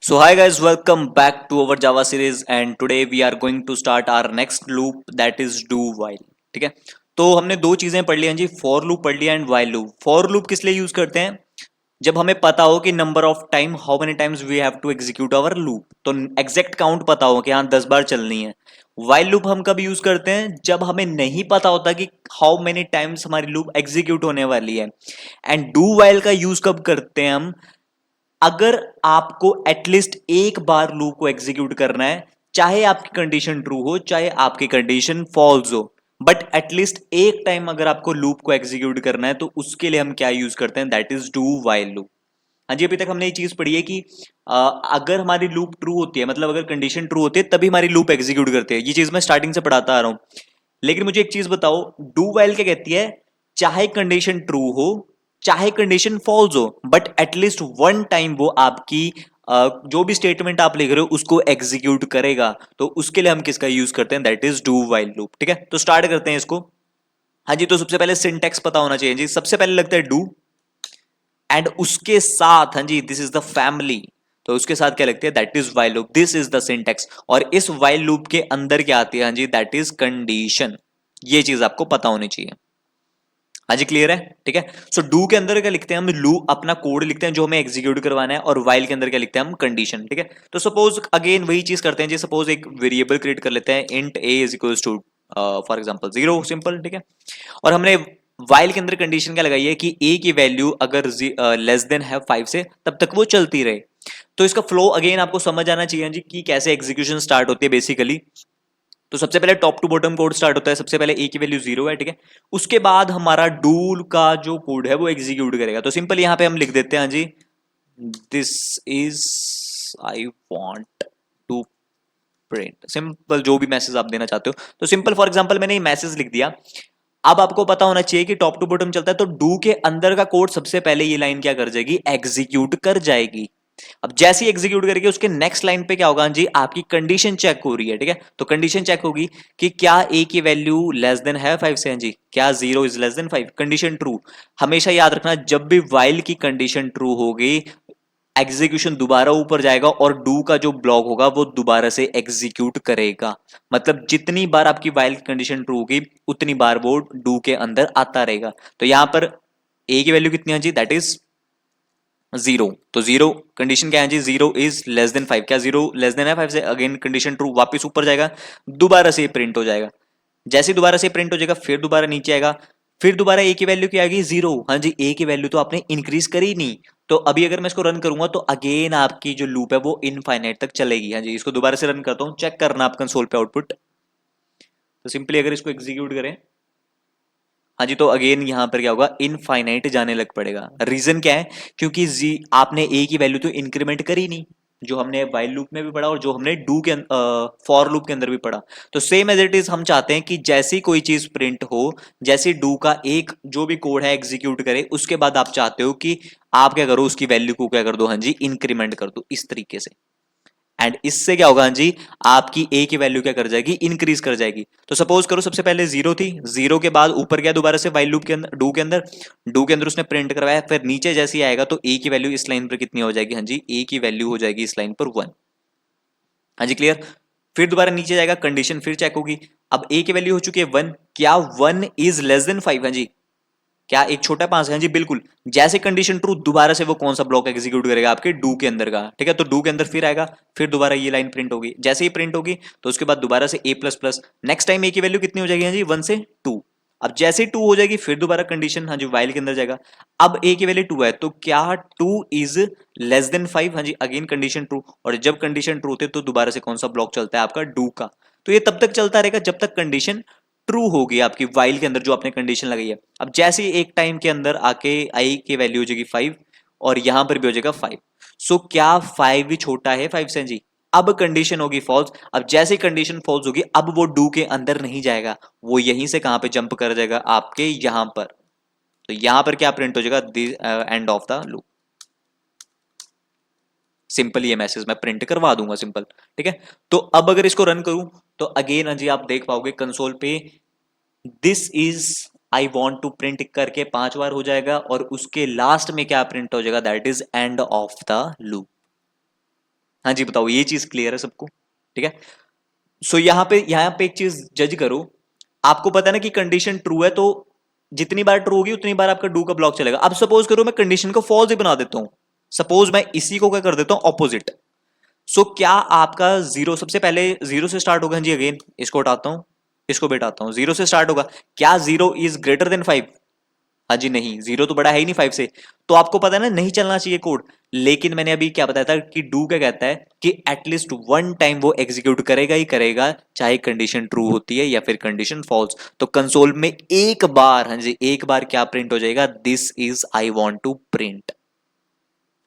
So hi guys, welcome back to our Java series and today we are going to start our next loop that is do while. ठीक है, तो हमने दो चीजें पढ़ ली हैं जी, फॉर लूप पढ़ लिया and while loop. For loop किस लिए यूज करते हैं? जब हमें पता हो कि number of time how many times we have to execute our loop, तो एग्जैक्ट काउंट पता हो कि हाँ 10 बार चलनी है. while लूप हम कब यूज करते हैं? जब हमें नहीं पता होता कि हाउ मेनी टाइम्स हमारी लूप एग्जीक्यूट होने वाली है. एंड डू while का यूज कब करते हैं हम? अगर आपको एटलीस्ट एक बार लूप को एग्जीक्यूट करना है, चाहे आपकी कंडीशन ट्रू हो चाहे आपकी कंडीशन फॉल्स हो, बट एटलीस्ट एक टाइम अगर आपको लूप को एग्जीक्यूट करना है तो उसके लिए हम क्या यूज करते हैं? That is do while loop. हाँ जी, अभी तक हमने ये चीज पढ़ी है कि अगर हमारी लूप ट्रू होती है, मतलब अगर कंडीशन ट्रू होती है तभी हमारी लूप एग्जीक्यूट करते हैं. ये चीज मैं स्टार्टिंग से पढ़ाता आ रहा हूं. लेकिन मुझे एक चीज बताओ, डू व्हाइल क्या कहती है? चाहे कंडीशन ट्रू हो चाहे कंडीशन फॉल्स हो, बट एटलीस्ट वन टाइम वो आपकी जो भी स्टेटमेंट आप लिख रहे हो उसको एग्जीक्यूट करेगा. तो उसके लिए हम किसका यूज करते हैं? That is do while loop. ठीक है, तो स्टार्ट करते हैं इसको. हाँ जी, तो सबसे पहले सिंटेक्स पता होना चाहिए जी. सबसे पहले लगता है डू एंड उसके साथ हाँ जी दिस इज द फैमिली. तो उसके साथ क्या लगती है? That is while loop. This is the syntax. और इस व्हाइल लूप के अंदर क्या आती है? हाँ जी, दैट इज कंडीशन. ये चीज आपको पता होनी चाहिए. हाँ जी, क्लियर है? ठीक है. सो डू के अंदर क्या लिखते हैं हम? लूप अपना कोड लिखते हैं जो हमें एग्जीक्यूट करवाना है, और वाइल के अंदर क्या लिखते हैं हम? कंडीशन. ठीक है, तो सपोज अगेन वही चीज करते हैं जी. सपोज एक वेरिएबल क्रिएट कर लेते हैं, int a is equals to for example 0. Simple. ठीक है, और हमने वाइल के अंदर कंडीशन क्या लगाई है कि ए की वैल्यू अगर लेस देन है 5 से, तब तक वो चलती रहे. तो इसका फ्लो अगेन आपको समझ आना चाहिए जी कि कैसे एग्जीक्यूशन स्टार्ट होती है बेसिकली. तो सबसे पहले top to bottom code start होता है. सबसे पहले ए की वैल्यू 0 है. ठीक है, उसके बाद हमारा डू का जो कोड है वो एग्जीक्यूट करेगा. तो सिंपल यहां पे हम लिख देते हैं जी, this is I want to print. Simple जो भी मैसेज आप देना चाहते हो. तो सिंपल फॉर एग्जांपल मैंने ये मैसेज लिख दिया. अब आपको पता होना चाहिए कि टॉप टू बॉटम चलता है, तो डू के अंदर का कोड सबसे पहले ये लाइन क्या कर जाएगी? एग्जीक्यूट कर जाएगी. अब जैसे ही एग्जीक्यूट करेगी उसके नेक्स्ट लाइन पे क्या होगा जी? आपकी कंडीशन चेक हो रही है. ठीक है, तो कंडीशन चेक होगी कि क्या ए की वैल्यू लेस देन है 5 से? जी, क्या 0 is less than 5? Condition true. हमेशा याद रखना, जब भी वाइल की कंडीशन ट्रू होगी एग्जीक्यूशन दोबारा ऊपर जाएगा और डू का जो ब्लॉक होगा वो दोबारा से एग्जीक्यूट करेगा. मतलब जितनी बार आपकी वाइल की कंडीशन ट्रू होगी उतनी बार वो डू के अंदर आता रहेगा. तो यहां पर ए की वैल्यू कितनी है जी? That is 0. तो 0 कंडीशन क्या है जी? 0 इज लेस देन 5. क्या 0 लेस देन है 5 से? अगेन कंडीशन ट्रू, वापस ऊपर जाएगा, दोबारा से प्रिंट हो जाएगा. जैसे दोबारा से प्रिंट हो जाएगा फिर दोबारा नीचे आएगा, फिर दोबारा ए की वैल्यू क्या आएगी? 0. हाँ जी, ए की वैल्यू तो आपने इंक्रीज करी नहीं. तो अभी अगर मैं इसको रन करूंगा तो अगेन आपकी जो लूप है वो इनफाइनाइट तक चलेगी. हाँ जी, इसको दोबारा से रन करता हूं, चेक करना आप कंसोल पे आउटपुट. तो सिंपली अगर इसको एग्जीक्यूट करें, हाँ जी, तो अगेन यहां पर क्या होगा? इनफाइनाइट जाने लग पड़ेगा. रीजन क्या है? क्योंकि जी आपने ए की वैल्यू तो इंक्रीमेंट करी नहीं, जो हमने वाइल लूप में भी पढ़ा और जो हमने डू के फॉर लूप के अंदर भी पढ़ा. तो सेम एज इट इज हम चाहते हैं कि जैसी कोई चीज प्रिंट हो, जैसे डू का एक जो भी कोड है एग्जीक्यूट करे, उसके बाद आप चाहते हो कि आप क्या करो? उसकी वैल्यू को क्या कर दो? हाँ जी, इंक्रीमेंट कर दो इस तरीके से. एंड इससे क्या होगा जी? आपकी ए की वैल्यू क्या कर जाएगी? इंक्रीज कर जाएगी. तो सपोज करो सबसे पहले 0 थी, 0 के बाद ऊपर गया दोबारा से वाइल लूप के अंदर, डू के अंदर उसने प्रिंट करवाया, फिर नीचे जैसे ही आएगा तो ए की वैल्यू इस लाइन पर कितनी हो जाएगी? हाँ जी, ए की वैल्यू हो जाएगी इस लाइन पर 1. हाँ जी, क्लियर. फिर दोबारा नीचे जाएगा, कंडीशन फिर चेक होगी. अब ए की वैल्यू हो चुकी है 1. क्या 1 इज लेस देन 5? हाँ जी, क्या एक छोटा 5 है? जी बिल्कुल. जैसे कंडीशन ट्रू, दोबारा से वो कौन सा ब्लॉक एग्जीक्यूट करेगा? आपके डू के अंदर का. ठीक है, तो डू के अंदर फिर आएगा, फिर दोबारा ये लाइन प्रिंट होगी. जैसे ही प्रिंट होगी तो उसके बाद दोबारा से ए प्लस प्लस. नेक्स्ट टाइम ए की वैल्यू कितनी हो जाएगी? हाँ जी, 1 से 2. अब जैसे ही 2 हो जाएगी फिर दोबारा कंडीशन हाँ जी वाइल के अंदर जाएगा. अब ए की वैल्यू 2 है, तो क्या 2 इज लेस देन 5? हाँ जी, अगेन कंडीशन ट्रू. और जब कंडीशन ट्रू होती है तो दोबारा से कौन सा ब्लॉक चलता है? आपका डू का. तो ये तब तक चलता रहेगा जब तक कंडीशन ट्रू होगी आपकी वाइल के अंदर जो आपने कंडीशन लगाई है. अब जैसे ही एक टाइम के अंदर आके आई की वैल्यू हो जाएगी 5 और यहां पर भी हो जाएगा 5. सो क्या 5 भी छोटा है 5 से? जी, अब कंडीशन होगी फॉल्स. अब जैसे ही कंडीशन फॉल्स होगी अब वो डू के अंदर नहीं जाएगा, वो यहीं से कहां पे जंप कर जाएगा? आपके यहां पर. तो यहां पर क्या प्रिंट हो जाएगा? End of the loop. Simple ये मैसेज मैं प्रिंट करवा दूंगा. सिंपल. ठीक है, तो अब अगर इसको रन करूं तो अगेन जी आप देख पाओगे कंसोल पे this is I want to print करके 5 बार हो जाएगा और उसके लास्ट में क्या प्रिंट हो जाएगा? That is end of the loop. हाँ जी बताओ, ये चीज क्लियर है सबको? ठीक है। सो यहाँ पे एक चीज जज करो, आपको पता है ना कि कंडीशन ट्रू है, तो जितनी बार ट्रू होगी उतनी बार आपका डू का ब्लॉक चलेगा। अब सपोज करो मैं कंडीशन को फॉल्स ही बना देता हूं, सपोज मैं इसी को क्या कर देता हूं, ऑपोजिट। सो क्या आपका जीरो सबसे पहले जीरो से स्टार्ट होगा? हाँ जी, अगेन इसको हटाता हूं, इसको बैठाता हूं, जीरो से स्टार्ट होगा। क्या जीरो इज ग्रेटर देन 5? हाँ जी नहीं, जीरो तो बड़ा है ही नहीं 5 से, तो आपको पता है ना नहीं चलना चाहिए कोड। लेकिन मैंने अभी क्या बताया था कि डू क्या कहता है कि एटलीस्ट वन टाइम वो एग्जीक्यूट करेगा ही करेगा, चाहे कंडीशन ट्रू होती है या फिर कंडीशन फॉल्स। तो कंसोल में एक बार, हाँ जी एक बार क्या प्रिंट हो जाएगा, this is I want to print.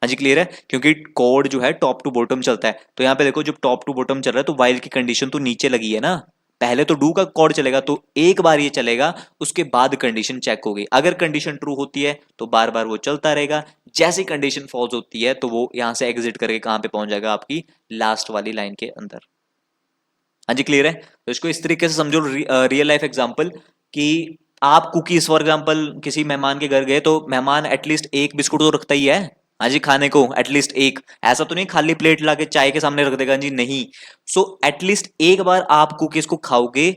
हाँ जी क्लियर है, क्योंकि कोड जो है टॉप टू बॉटम चलता है। तो यहाँ पे देखो, जब टॉप टू बॉटम चल रहा है तो वाइल की कंडीशन तो नीचे लगी है ना, पहले तो डू का कोड चलेगा, तो एक बार ये चलेगा, उसके बाद कंडीशन चेक होगी। अगर कंडीशन ट्रू होती है तो बार बार वो चलता रहेगा, जैसी कंडीशन फॉल्स होती है तो वो यहां से एग्जिट करके कहां पे पहुंच जाएगा, आपकी लास्ट वाली लाइन के अंदर। हाँ जी क्लियर है। तो इसको इस तरीके से समझो, रियल लाइफ एग्जांपल, कि आप कुकीज फॉर एग्जांपल किसी मेहमान के घर गए, तो मेहमान एटलीस्ट एक बिस्कुट तो रखता ही है, हाँ जी खाने को, एटलीस्ट एक। ऐसा तो नहीं खाली प्लेट लाके चाय के सामने रख देगा, जी नहीं। सो एटलीस्ट एक बार आप कुकीज को खाओगे,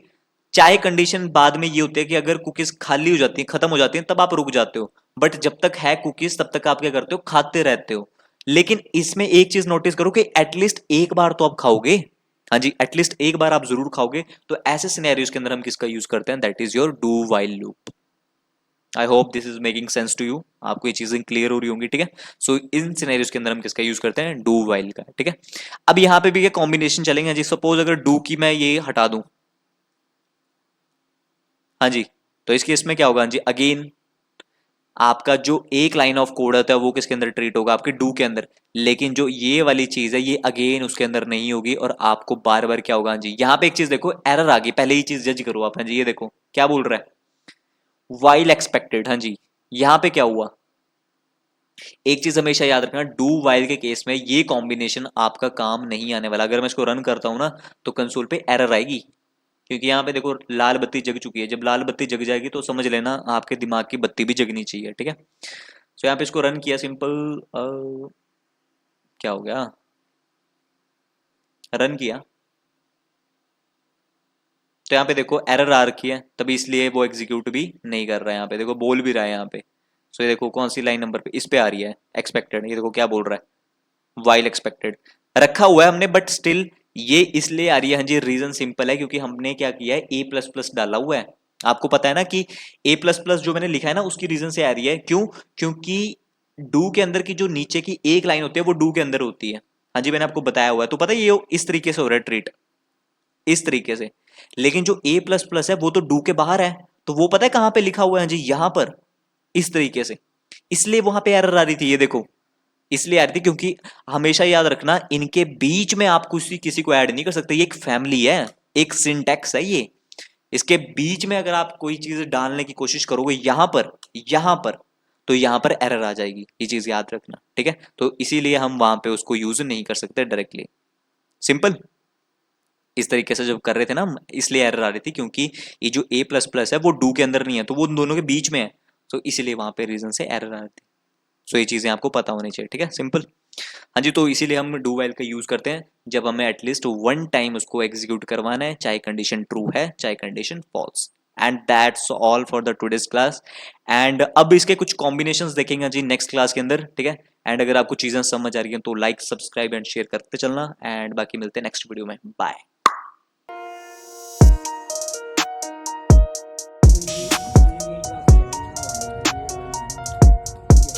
चाहे कंडीशन बाद में ये होती है कि अगर कुकीज खाली हो जाती है, खत्म हो जाती है, तब आप रुक जाते हो, बट जब तक है कुकीज तब तक आप क्या करते हो, खाते रहते हो। लेकिन इसमें एक चीज नोटिस करो कि एटलीस्ट एक बार तो आप खाओगे, हाँ जी एटलीस्ट एक बार आप जरूर खाओगे। तो ऐसे सिनेरियोज के अंदर हम किसका यूज करते हैं, that is your do while loop. I hope this is making sense to you, आपको ये चीजें क्लियर हो रही होंगी, ठीक है। सो इन सिनेरियोज के अंदर हम किसका यूज करते हैं, डू वाइल का, ठीक है। अब यहाँ पे भी कॉम्बिनेशन चलेंगे जी, सपोज अगर डू की मैं ये हटा दूं, हाँ जी, तो इस केस में क्या होगा, हाँ जी अगेन आपका जो एक लाइन ऑफ कोड होता है वो किसके अंदर ट्रीट होगा, आपके डू के अंदर। लेकिन जो ये वाली चीज है ये अगेन उसके अंदर नहीं होगी, और आपको बार बार क्या होगा, हाँ जी यहाँ पे एक चीज देखो, एरर आ गई, पहले ही चीज जज करो आप। हाँ जी ये देखो क्या बोल रहा है, वाइल एक्सपेक्टेड। हाँ जी यहाँ पे क्या हुआ, एक चीज हमेशा याद रखना, डू वाइल के केस में ये कॉम्बिनेशन आपका काम नहीं आने वाला। अगर मैं इसको रन करता हूं ना, तो कंसोल पे एरर आएगी, क्योंकि यहाँ पे देखो लाल बत्ती जग चुकी है। जब लाल बत्ती जग जाएगी तो समझ लेना आपके दिमाग की बत्ती भी जगनी चाहिए, ठीक है। तो यहाँ पे इसको रन किया, सिंपल क्या हो गया, रन किया, तो यहाँ पे देखो एरर आ रखी है, तभी इसलिए वो एग्जीक्यूट भी नहीं कर रहा है। यहाँ पे देखो बोल भी रहा है यहाँ पे। सो ये देखो कौन सी लाइन नंबर पे, इस पे आ रही है एक्सपेक्टेड, ये देखो क्या बोल रहा है, वाइल एक्सपेक्टेड रखा हुआ है हमने, बट स्टिल ये इसलिए आ रही है। हाँ जी रीजन सिंपल है, क्योंकि हमने क्या किया है, ए प्लस प्लस डाला हुआ है। आपको पता है ना कि ए प्लस प्लस जो मैंने लिखा है ना, उसकी रीजन से आ रही है। क्यों? क्योंकि डू के अंदर की जो नीचे की एक लाइन होती है वो डू के अंदर होती है। हाँ जी मैंने आपको बताया हुआ है, तो पता है ये इस तरीके से हो रहा है ट्रीट, इस तरीके से। लेकिन जो ए प्लस प्लस है वो तो डू के बाहर है, तो वो पता है कहां पे लिखा हुआ है, हाँ जी यहां पर, इस तरीके से। इसलिए वहां पे एरर आ रही थी, ये देखो इसलिए आ रही थी, क्योंकि हमेशा याद रखना इनके बीच में आप किसी किसी को ऐड नहीं कर सकते, ये एक फैमिली है, एक सिंटैक्स है ये। इसके बीच में अगर आप कोई चीज डालने की कोशिश करोगे यहां पर तो यहां पर एरर आ जाएगी, ये चीज याद रखना, ठीक है। तो इसीलिए हम वहां पे उसको यूज नहीं कर सकते डायरेक्टली, सिंपल। इस तरीके से जब कर रहे थे ना हम, इसलिए एरर आ रही थी, क्योंकि ये जो ए प्लस प्लस है वो डू के अंदर नहीं है, तो वो उन दोनों के बीच में है, तो इसीलिए वहां पे रीजन से एरर आ रही थी। सो ये चीजें आपको पता होनी चाहिए, ठीक है, सिंपल। हाँ जी, तो इसीलिए हम डू वाइल का यूज करते हैं जब हमें एटलीस्ट वन टाइम उसको एग्जीक्यूट करवाना है, चाहे कंडीशन ट्रू है चाहे condition false. And that's all for the today's class. And अब इसके कुछ कॉम्बिनेशंस देखेंगे जी नेक्स्ट क्लास के अंदर, ठीक है। एंड अगर आपको चीजें समझ आ रही हैं तो लाइक सब्सक्राइब एंड शेयर करते चलना, एंड बाकी मिलते हैं नेक्स्ट वीडियो में, बाय।